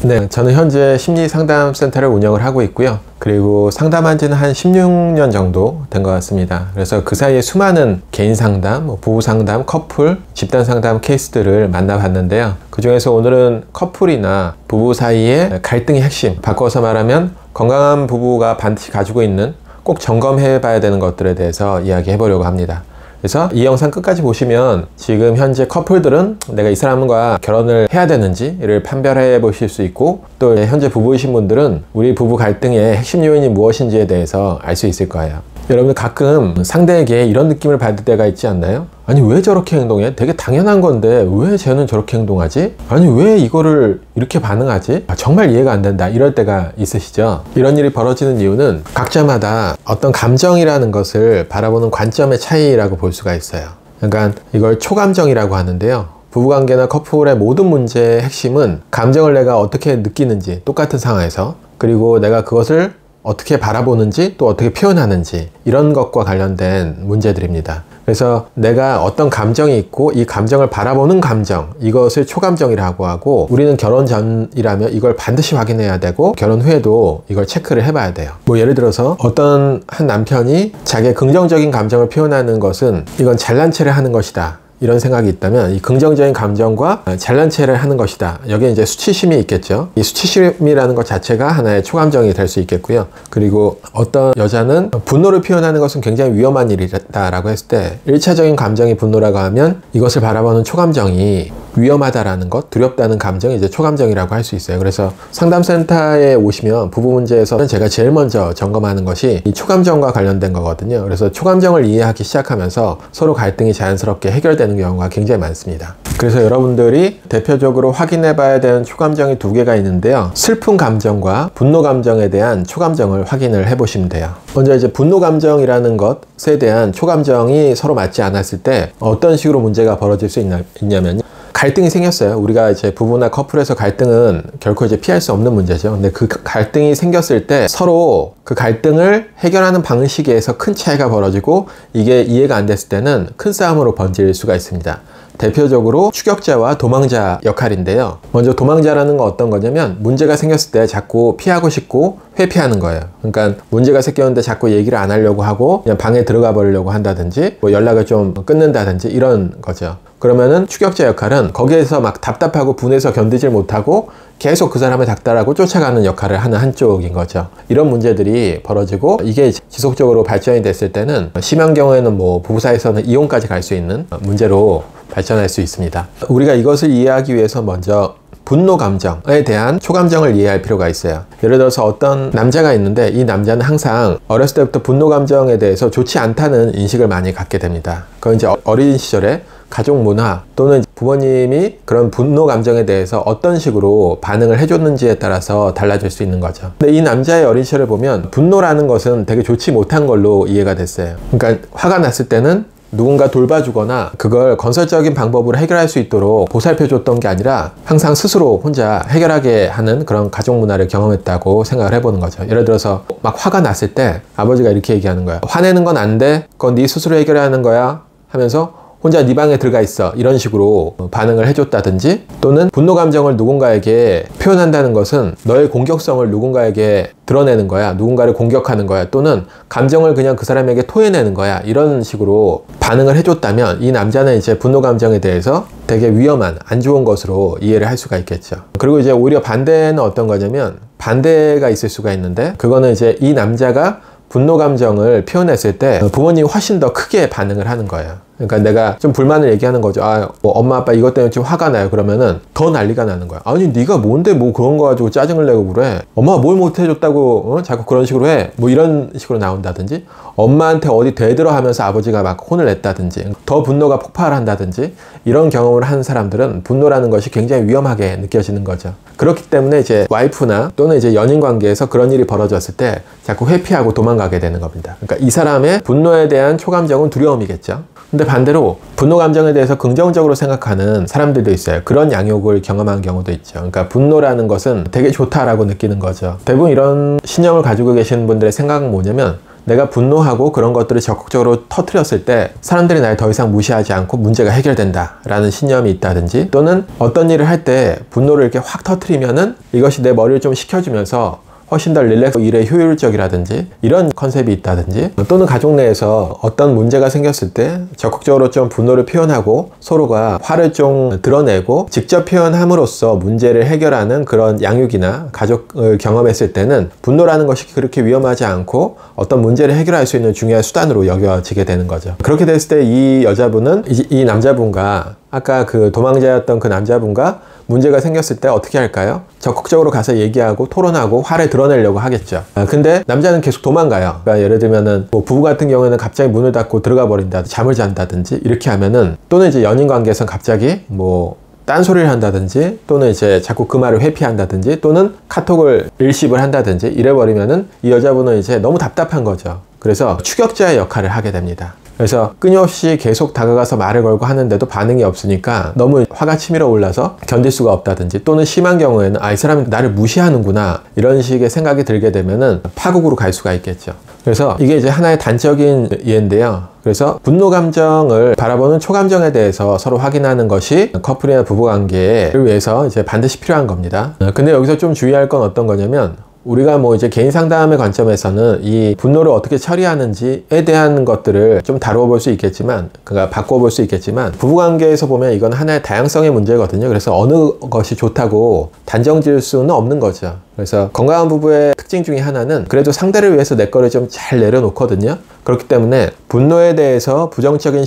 네, 저는 현재 심리상담센터를 운영을 하고 있고요. 그리고 상담한 지는 한 16년 정도 된 것 같습니다. 그래서 그 사이에 수많은 개인 상담, 부부 상담, 커플, 집단 상담 케이스들을 만나봤는데요. 그 중에서 오늘은 커플이나 부부 사이의 갈등의 핵심, 바꿔서 말하면 건강한 부부가 반드시 가지고 있는 꼭 점검해 봐야 되는 것들에 대해서 이야기해 보려고 합니다. 그래서 이 영상 끝까지 보시면 지금 현재 커플들은 내가 이 사람과 결혼을 해야 되는지를 판별해 보실 수 있고, 또 현재 부부이신 분들은 우리 부부 갈등의 핵심 요인이 무엇인지에 대해서 알 수 있을 거예요. 여러분들 가끔 상대에게 이런 느낌을 받을 때가 있지 않나요? 아니 왜 저렇게 행동해? 되게 당연한 건데 왜 쟤는 저렇게 행동하지? 아니 왜 이거를 이렇게 반응하지? 정말 이해가 안 된다, 이럴 때가 있으시죠? 이런 일이 벌어지는 이유는 각자마다 어떤 감정이라는 것을 바라보는 관점의 차이라고 볼 수가 있어요. 그러니까 이걸 초감정이라고 하는데요, 부부관계나 커플의 모든 문제의 핵심은 감정을 내가 어떻게 느끼는지, 똑같은 상황에서, 그리고 내가 그것을 어떻게 바라보는지, 또 어떻게 표현하는지, 이런 것과 관련된 문제들입니다. 그래서 내가 어떤 감정이 있고 이 감정을 바라보는 감정, 이것을 초감정이라고 하고, 우리는 결혼 전이라면 이걸 반드시 확인해야 되고 결혼 후에도 이걸 체크를 해봐야 돼요. 예를 들어서 어떤 한 남편이 자기의 긍정적인 감정을 표현하는 것은 이건 잘난 체를 하는 것이다, 이런 생각이 있다면 이 긍정적인 감정과 잘난 체를 하는 것이다, 여기에 이제 수치심이 있겠죠. 이 수치심이라는 것 자체가 하나의 초감정이 될 수 있겠고요. 그리고 어떤 여자는 분노를 표현하는 것은 굉장히 위험한 일이다 라고 했을 때 1차적인 감정이 분노라고 하면 이것을 바라보는 초감정이 위험하다라는 것, 두렵다는 감정이 이제 초감정이라고 할 수 있어요. 그래서 상담센터에 오시면 부부 문제에서는 제가 제일 먼저 점검하는 것이 이 초감정과 관련된 거거든요. 그래서 초감정을 이해하기 시작하면서 서로 갈등이 자연스럽게 해결되는 경우가 굉장히 많습니다. 그래서 여러분들이 대표적으로 확인해 봐야 되는 초감정이 두 개가 있는데요, 슬픈 감정과 분노 감정에 대한 초감정을 확인을 해 보시면 돼요. 먼저 이제 분노 감정이라는 것에 대한 초감정이 서로 맞지 않았을 때 어떤 식으로 문제가 벌어질 수 있냐면요, 갈등이 생겼어요. 우리가 이제 부부나 커플에서 갈등은 결코 이제 피할 수 없는 문제죠. 근데 그 갈등이 생겼을 때 서로 그 갈등을 해결하는 방식에서 큰 차이가 벌어지고 이게 이해가 안 됐을 때는 큰 싸움으로 번질 수가 있습니다. 대표적으로 추격자와 도망자 역할인데요. 먼저 도망자라는 건 어떤 거냐면 문제가 생겼을 때 자꾸 피하고 싶고 회피하는 거예요. 그러니까 문제가 생겼는데 자꾸 얘기를 안 하려고 하고 그냥 방에 들어가 버리려고 한다든지 연락을 좀 끊는다든지 이런 거죠. 그러면은 추격자 역할은 거기에서 막 답답하고 분해서 견디질 못하고 계속 그 사람을 닥달하고 쫓아가는 역할을 하는 한쪽인 거죠. 이런 문제들이 벌어지고 이게 지속적으로 발전이 됐을 때는 심한 경우에는 부부 사이에서는 이혼까지 갈 수 있는 문제로 발전할 수 있습니다. 우리가 이것을 이해하기 위해서 먼저 분노 감정에 대한 초감정을 이해할 필요가 있어요. 예를 들어서 어떤 남자가 있는데 이 남자는 항상 어렸을 때부터 분노 감정에 대해서 좋지 않다는 인식을 많이 갖게 됩니다. 그건 이제 어린 시절에 가족 문화 또는 부모님이 그런 분노 감정에 대해서 어떤 식으로 반응을 해줬는지에 따라서 달라질 수 있는 거죠. 근데 이 남자의 어린 시절을 보면 분노라는 것은 되게 좋지 못한 걸로 이해가 됐어요. 그러니까 화가 났을 때는 누군가 돌봐주거나 그걸 건설적인 방법으로 해결할 수 있도록 보살펴줬던 게 아니라 항상 스스로 혼자 해결하게 하는 그런 가족 문화를 경험했다고 생각을 해보는 거죠. 예를 들어서 막 화가 났을 때 아버지가 이렇게 얘기하는 거야. 화내는 건 안 돼. 그건 네 스스로 해결해야 하는 거야 하면서 혼자 네 방에 들어가 있어, 이런 식으로 반응을 해줬다든지, 또는 분노 감정을 누군가에게 표현한다는 것은 너의 공격성을 누군가에게 드러내는 거야, 누군가를 공격하는 거야, 또는 감정을 그냥 그 사람에게 토해내는 거야, 이런 식으로 반응을 해줬다면 이 남자는 이제 분노 감정에 대해서 되게 위험한, 안 좋은 것으로 이해를 할 수가 있겠죠. 그리고 이제 오히려 반대는 어떤 거냐면 반대가 있을 수가 있는데, 그거는 이제 이 남자가 분노 감정을 표현했을 때 부모님이 훨씬 더 크게 반응을 하는 거예요. 그러니까 내가 좀 불만을 얘기하는 거죠. 엄마 아빠 이것 때문에 좀 화가 나요. 그러면은 더 난리가 나는 거야. 아니 네가 뭔데 그런 거 가지고 짜증을 내고 그래. 엄마가 뭘 못해줬다고 자꾸 그런 식으로 해. 이런 식으로 나온다든지, 엄마한테 어디 대들어 하면서 아버지가 막 혼을 냈다든지, 더 분노가 폭발한다든지, 이런 경험을 하는 사람들은 분노라는 것이 굉장히 위험하게 느껴지는 거죠. 그렇기 때문에 이제 와이프나 또는 이제 연인 관계에서 그런 일이 벌어졌을 때 자꾸 회피하고 도망가게 되는 겁니다. 그러니까 이 사람의 분노에 대한 초감정은 두려움이겠죠. 근데 반대로 분노 감정에 대해서 긍정적으로 생각하는 사람들도 있어요. 그런 양육을 경험한 경우도 있죠. 그러니까 분노라는 것은 되게 좋다라고 느끼는 거죠. 대부분 이런 신념을 가지고 계시는 분들의 생각은 뭐냐면 내가 분노하고 그런 것들을 적극적으로 터뜨렸을 때 사람들이 날 더 이상 무시하지 않고 문제가 해결된다 라는 신념이 있다든지, 또는 어떤 일을 할 때 분노를 이렇게 확 터뜨리면은 이것이 내 머리를 좀 식혀주면서 훨씬 더 릴렉스, 일에 효율적이라든지 이런 컨셉이 있다든지, 또는 가족 내에서 어떤 문제가 생겼을 때 적극적으로 좀 분노를 표현하고 서로가 화를 좀 드러내고 직접 표현함으로써 문제를 해결하는 그런 양육이나 가족을 경험했을 때는 분노라는 것이 그렇게 위험하지 않고 어떤 문제를 해결할 수 있는 중요한 수단으로 여겨지게 되는 거죠. 그렇게 됐을 때 이 여자분은 이 남자분과, 아까 그 도망자였던 그 남자분과 문제가 생겼을 때 어떻게 할까요? 적극적으로 가서 얘기하고 토론하고 화를 드러내려고 하겠죠. 근데 남자는 계속 도망가요. 그러니까 예를 들면은 뭐 부부 같은 경우에는 갑자기 문을 닫고 들어가 버린다든지 잠을 잔다든지 이렇게 하면은, 또는 이제 연인 관계에서는 갑자기 뭐 딴소리를 한다든지, 또는 이제 자꾸 그 말을 회피한다든지, 또는 카톡을 일십을 한다든지 이래버리면은 이 여자분은 이제 너무 답답한 거죠. 그래서 추격자의 역할을 하게 됩니다. 그래서 끊임없이 계속 다가가서 말을 걸고 하는데도 반응이 없으니까 너무 화가 치밀어 올라서 견딜 수가 없다든지, 또는 심한 경우에는 이 사람이 나를 무시하는구나 이런 식의 생각이 들게 되면은 파국으로 갈 수가 있겠죠. 그래서 이게 이제 하나의 단적인 예인데요. 그래서 분노 감정을 바라보는 초감정에 대해서 서로 확인하는 것이 커플이나 부부관계를 위해서 이제 반드시 필요한 겁니다. 근데 여기서 좀 주의할 건 어떤 거냐면, 우리가 뭐 이제 개인 상담의 관점에서는 이 분노를 어떻게 처리하는지에 대한 것들을 좀 다루어 볼 수 있겠지만, 그러니까 바꿔 볼 수 있겠지만, 부부관계에서 보면 이건 하나의 다양성의 문제거든요. 그래서 어느 것이 좋다고 단정 지을 수는 없는 거죠. 그래서 건강한 부부의 특징 중에 하나는 그래도 상대를 위해서 내 거를 좀 잘 내려놓거든요. 그렇기 때문에 분노에 대해서 부정적인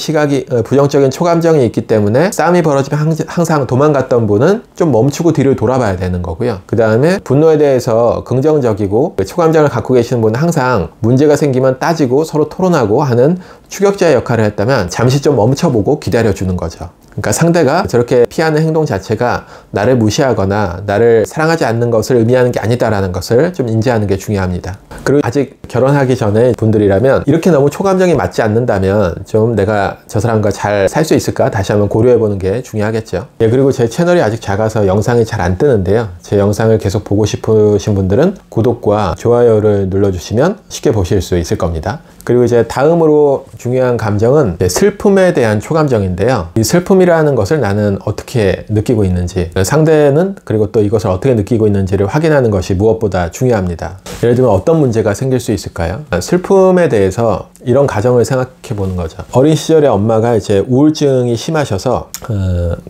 초감정이 있기 때문에 싸움이 벌어지면 항상 도망갔던 분은 좀 멈추고 뒤를 돌아봐야 되는 거고요. 그 다음에 분노에 대해서 긍정적이고 초감정을 갖고 계시는 분은 항상 문제가 생기면 따지고 서로 토론하고 하는 추격자의 역할을 했다면 잠시 좀 멈춰보고 기다려주는 거죠. 그러니까 상대가 저렇게 피하는 행동 자체가 나를 무시하거나 나를 사랑하지 않는 것을 의미하는 게 아니다라는 것을 좀 인지하는 게 중요합니다. 그리고 아직 결혼하기 전에 분들이라면 이렇게 너무 초감정이 맞지 않는다면 좀 내가 저 사람과 잘 살 수 있을까 다시 한번 고려해보는 게 중요하겠죠. 그리고 제 채널이 아직 작아서 영상이 잘 안 뜨는데요. 제 영상을 계속 보고 싶으신 분들은 구독과 좋아요를 눌러주시면 쉽게 보실 수 있을 겁니다. 그리고 이제 다음으로 중요한 감정은 슬픔에 대한 초감정인데요. 이 슬픔이라는 것을 나는 어떻게 느끼고 있는지, 상대는 그리고 또 이것을 어떻게 느끼고 있는지를 확인하는 것이 무엇보다 중요합니다. 예를 들면 어떤 문제가 생길 수 있을까요? 슬픔에 대해서 이런 가정을 생각해 보는 거죠. 어린 시절에 엄마가 이제 우울증이 심하셔서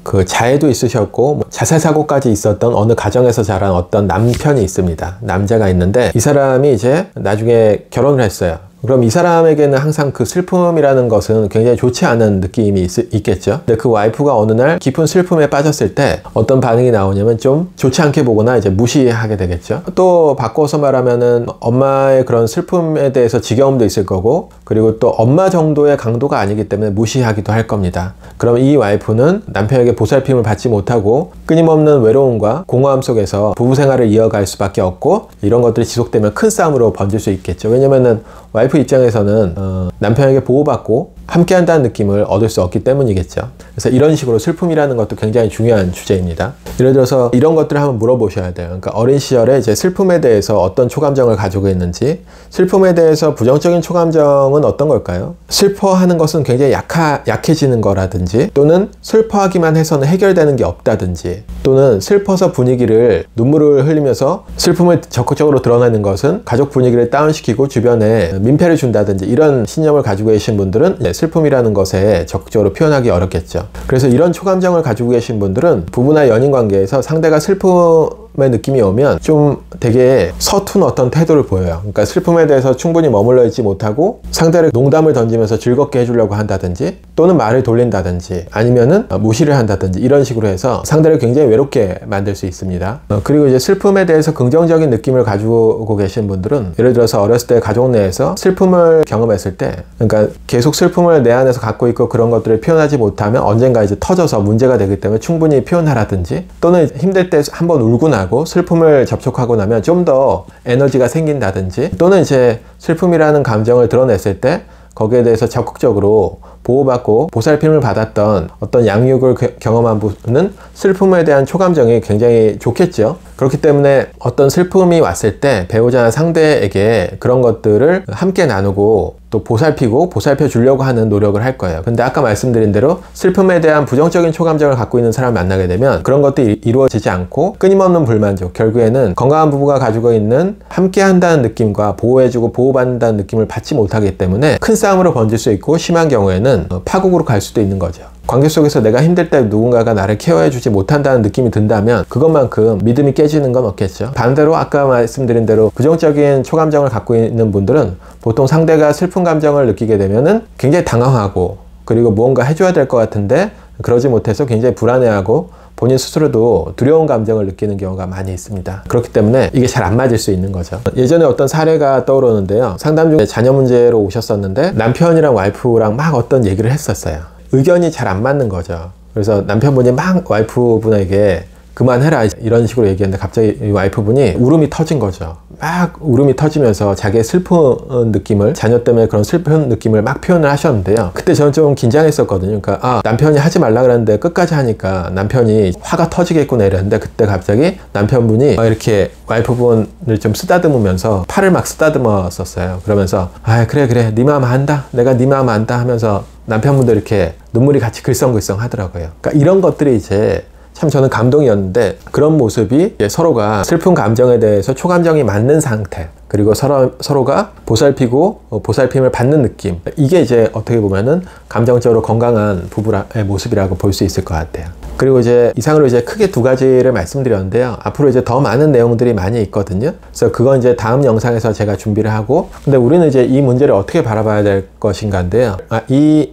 그 자해도 있으셨고 자살 사고까지 있었던 어느 가정에서 자란 어떤 남편이 있습니다. 남자가 있는데 이 사람이 이제 나중에 결혼을 했어요. 그럼 이 사람에게는 항상 그 슬픔이라는 것은 굉장히 좋지 않은 느낌이 있겠죠. 근데 그 와이프가 어느 날 깊은 슬픔에 빠졌을 때 어떤 반응이 나오냐면 좀 좋지 않게 보거나 이제 무시하게 되겠죠. 또 바꿔서 말하면은 엄마의 그런 슬픔에 대해서 지겨움도 있을 거고, 그리고 또 엄마 정도의 강도가 아니기 때문에 무시하기도 할 겁니다. 그럼 이 와이프는 남편에게 보살핌을 받지 못하고 끊임없는 외로움과 공허함 속에서 부부 생활을 이어갈 수밖에 없고, 이런 것들이 지속되면 큰 싸움으로 번질 수 있겠죠. 왜냐면은 와이프 입장에서는 남편에게 보호받고 함께한다는 느낌을 얻을 수 없기 때문이겠죠. 그래서 이런 식으로 슬픔이라는 것도 굉장히 중요한 주제입니다. 예를 들어서 이런 것들을 한번 물어보셔야 돼요. 그러니까 어린 시절에 이제 슬픔에 대해서 어떤 초감정을 가지고 있는지, 슬픔에 대해서 부정적인 초감정은 어떤 걸까요? 슬퍼하는 것은 굉장히 약해지는 거라든지, 또는 슬퍼하기만 해서는 해결되는 게 없다든지, 또는 슬퍼서 분위기를 눈물을 흘리면서 슬픔을 적극적으로 드러내는 것은 가족 분위기를 다운시키고 주변에 민폐를 준다든지, 이런 신념을 가지고 계신 분들은 슬픔이라는 것에 적극적으로 표현하기 어렵겠죠. 그래서 이런 초감정을 가지고 계신 분들은 부부나 연인 관계에서 상대가 슬픔의 느낌이 오면 좀 되게 서툰 어떤 태도를 보여요. 그러니까 슬픔에 대해서 충분히 머물러 있지 못하고 상대를 농담을 던지면서 즐겁게 해주려고 한다든지, 또는 말을 돌린다든지, 아니면은 무시를 한다든지, 이런 식으로 해서 상대를 굉장히 외롭게 만들 수 있습니다. 그리고 이제 슬픔에 대해서 긍정적인 느낌을 가지고 계신 분들은, 예를 들어서 어렸을 때 가족 내에서 슬픔을 경험했을 때, 그러니까 계속 슬픔을 내 안에서 갖고 있고 그런 것들을 표현하지 못하면 언젠가 이제 터져서 문제가 되기 때문에 충분히 표현하라든지, 또는 힘들 때 한번 울고 나고 슬픔을 접촉하고 나면 좀 더 에너지가 생긴다든지, 또는 이제 슬픔이라는 감정을 드러냈을 때 거기에 대해서 적극적으로 보호받고 보살핌을 받았던 어떤 양육을 경험한 분은 슬픔에 대한 초감정이 굉장히 좋겠죠. 그렇기 때문에 어떤 슬픔이 왔을 때 배우자나 상대에게 그런 것들을 함께 나누고 또 보살피고 보살펴 주려고 하는 노력을 할 거예요. 근데 아까 말씀드린 대로 슬픔에 대한 부정적인 초감정을 갖고 있는 사람을 만나게 되면 그런 것들이 이루어지지 않고 끊임없는 불만족, 결국에는 건강한 부부가 가지고 있는 함께 한다는 느낌과 보호해주고 보호받는다는 느낌을 받지 못하기 때문에 큰 싸움으로 번질 수 있고 심한 경우에는 파국으로 갈 수도 있는 거죠. 관계 속에서 내가 힘들 때 누군가가 나를 케어해주지 못한다는 느낌이 든다면 그것만큼 믿음이 깨지는 건 없겠죠. 반대로 아까 말씀드린 대로 부정적인 초감정을 갖고 있는 분들은 보통 상대가 슬픈 감정을 느끼게 되면은 굉장히 당황하고, 그리고 무언가 해줘야 될 것 같은데 그러지 못해서 굉장히 불안해하고 본인 스스로도 두려운 감정을 느끼는 경우가 많이 있습니다. 그렇기 때문에 이게 잘 안 맞을 수 있는 거죠. 예전에 어떤 사례가 떠오르는데요. 상담 중에 자녀 문제로 오셨었는데 남편이랑 와이프랑 막 어떤 얘기를 했었어요. 의견이 잘 안 맞는 거죠. 그래서 남편분이 막 와이프분에게 그만해라 이런 식으로 얘기했는데 갑자기 이 와이프분이 울음이 터진 거죠. 막 울음이 터지면서 자기의 슬픈 느낌을, 자녀 때문에 그런 슬픈 느낌을 막 표현을 하셨는데요. 그때 저는 좀 긴장했었거든요. 그러니까 남편이 하지 말라 그랬는데 끝까지 하니까 남편이 화가 터지겠구나 이랬는데, 그때 갑자기 남편분이 이렇게 와이프분을 좀 쓰다듬으면서 팔을 막 쓰다듬었었어요. 그러면서 그래 네 마음 안다, 내가 네 마음 안다 하면서 남편분도 이렇게 눈물이 같이 글썽글썽 하더라고요. 그러니까 이런 것들이 이제 참 저는 감동이었는데, 그런 모습이 서로가 슬픈 감정에 대해서 초감정이 맞는 상태, 그리고 서로가 보살피고 보살핌을 받는 느낌, 이게 이제 어떻게 보면은 감정적으로 건강한 부부의 모습이라고 볼 수 있을 것 같아요. 그리고 이제 이상으로 이제 크게 두 가지를 말씀드렸는데요. 앞으로 이제 더 많은 내용들이 많이 있거든요. 그래서 그건 이제 다음 영상에서 제가 준비를 하고, 근데 우리는 이제 이 문제를 어떻게 바라봐야 될 것인가인데요. 이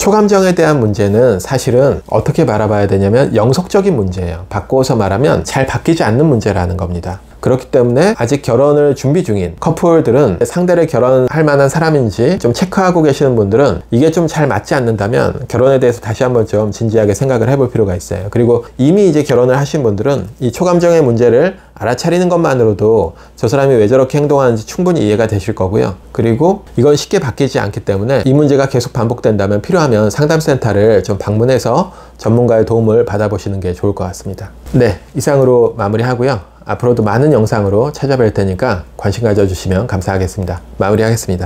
초감정에 대한 문제는 사실은 어떻게 바라봐야 되냐면 영속적인 문제예요. 바꿔서 말하면 잘 바뀌지 않는 문제라는 겁니다. 그렇기 때문에 아직 결혼을 준비 중인 커플들은 상대를 결혼할 만한 사람인지 좀 체크하고 계시는 분들은 이게 좀 잘 맞지 않는다면 결혼에 대해서 다시 한번 좀 진지하게 생각을 해볼 필요가 있어요. 그리고 이미 이제 결혼을 하신 분들은 이 초감정의 문제를 알아차리는 것만으로도 저 사람이 왜 저렇게 행동하는지 충분히 이해가 되실 거고요. 그리고 이건 쉽게 바뀌지 않기 때문에 이 문제가 계속 반복된다면 필요하면 상담센터를 좀 방문해서 전문가의 도움을 받아보시는 게 좋을 것 같습니다. 네, 이상으로 마무리하고요. 앞으로도 많은 영상으로 찾아뵐 테니까 관심 가져주시면 감사하겠습니다. 마무리하겠습니다.